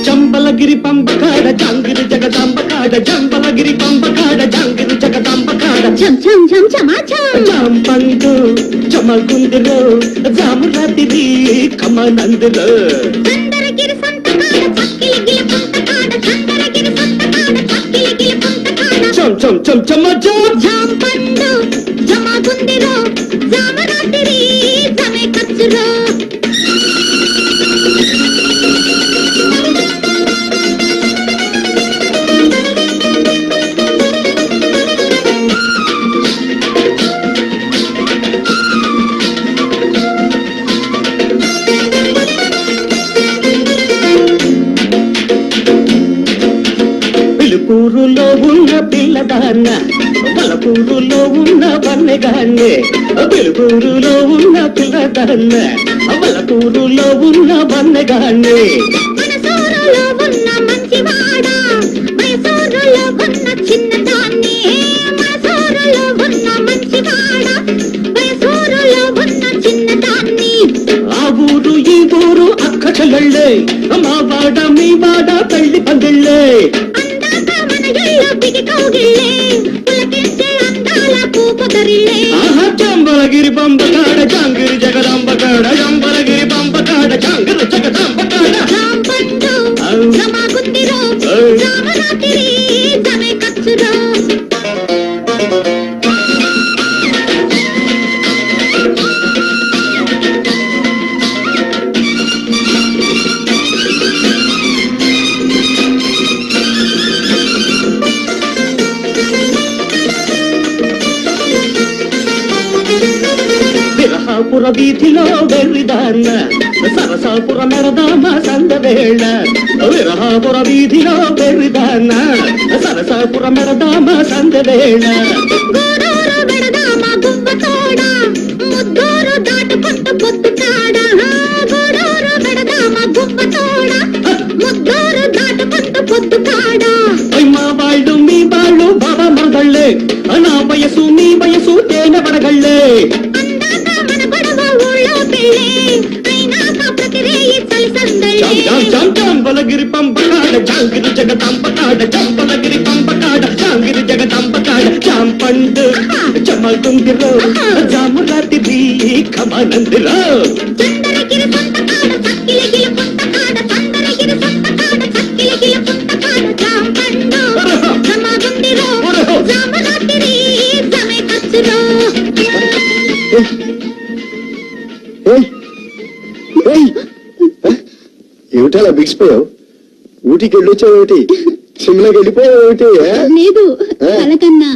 జంబలగిరి పంబకాడ జాంగిరి జగదాంబకాడ జంబలగిరి పంబకాడ జాంగిరి జగదాంబకాడ ఝం ఝం ఝం ఝమాఝం జాంపండు జమగుందిలో జామురాతిరి కమనందులో చందరగిరి సంతకాడ చక్కిలిగిలి పుంతకాడ చందరగిరి సంతకాడ చక్కిలిగిలి పుంతకాడ చం చం చం చమజం ఝంపండు జమగుందిలో జామురాతిరి జమే కచ్చులో పిలుపూరులో ఉన్న పిల్లదాన్న పలపూరులో ఉన్న వన్నెగాన్నే పిలుపూరులో ఉన్న పిల్లదాన్న పలపూరులో ఉన్న వన్నెగాన్నే మనసూరులో ఉన్న మంచివాడ మైసూరులో ఉన్న చిన్నదాన్ని మనసూరులో ఉన్న మంచివాడ మైసూరులో ఉన్న చిన్నదాన్ని ఆ ఊరు ఈ ఊరు అక్క చెల్లెళ్ళే మా వాడ మీ వాడ పెళ్లి పందిళ్ళే అందాక మన ఇళ్ళ బిగి కౌగిళ్ళే పులకించే అందాల పూపొదరిళ్ళే ఆహా జంబలగిరి పంబకాడ జాంగిరి జగదాంబకాడ జంబలగిరి పంబకాడ జాంగిరి జగదాంబకాడ రాంపండు జమగుందిరో జామరాతిరి జమే కచ్చురో విరహాపుర వీధిలో వెర్రిదాన్న సరసాపుర మెరదామ సందవేళ విరహాపుర వీధిలో వెర్రిదాన్న సరసాపుర మెరదామ సందవేళ గోడూరు బెడదామ గువ్వతోడ ముద్దూరు దాటుకుంటూ పొద్దుకాడ గోడూరు బెడదామ గువ్వతోడ ముద్దూరు దాటుకుంటూ పొద్దుకాడ మా వాళ్ళు మీ వాళ్ళు బాబా మరదళ్ళే నా వయసు మీ వయసు తేనె పడగళ్ళే అందాక మన గొడవ ఊళ్ళో పెళ్ళే అయినాక ప్రతి రేయి చలిసందళ్ళే జంబలగిరి పంపకాడ జాంగిరి జగదాంబకాడ జంబలగిరి పంపకాడ జాంగిరి జగదాంబకాడ జాంపండు జమగుందిరో జామురాతిరి కమనందిరో చందరగిరి సంతకాడ చక్కిలిగిలి పుంతకాడ చందరగిరి సంతకాడ చక్కిలిగిలి పుంతకాడ జాంపండు జమగుందిరో జామరాతిరి జమే కచ్చురో ఏమిటలా బిగిసిపోయావు? ఊటీకి వెళ్ళొచ్చావు ఏమిటి? సిమ్లాకి వెళ్ళిపోయావు ఏమిటి? లేదు కలకన్నా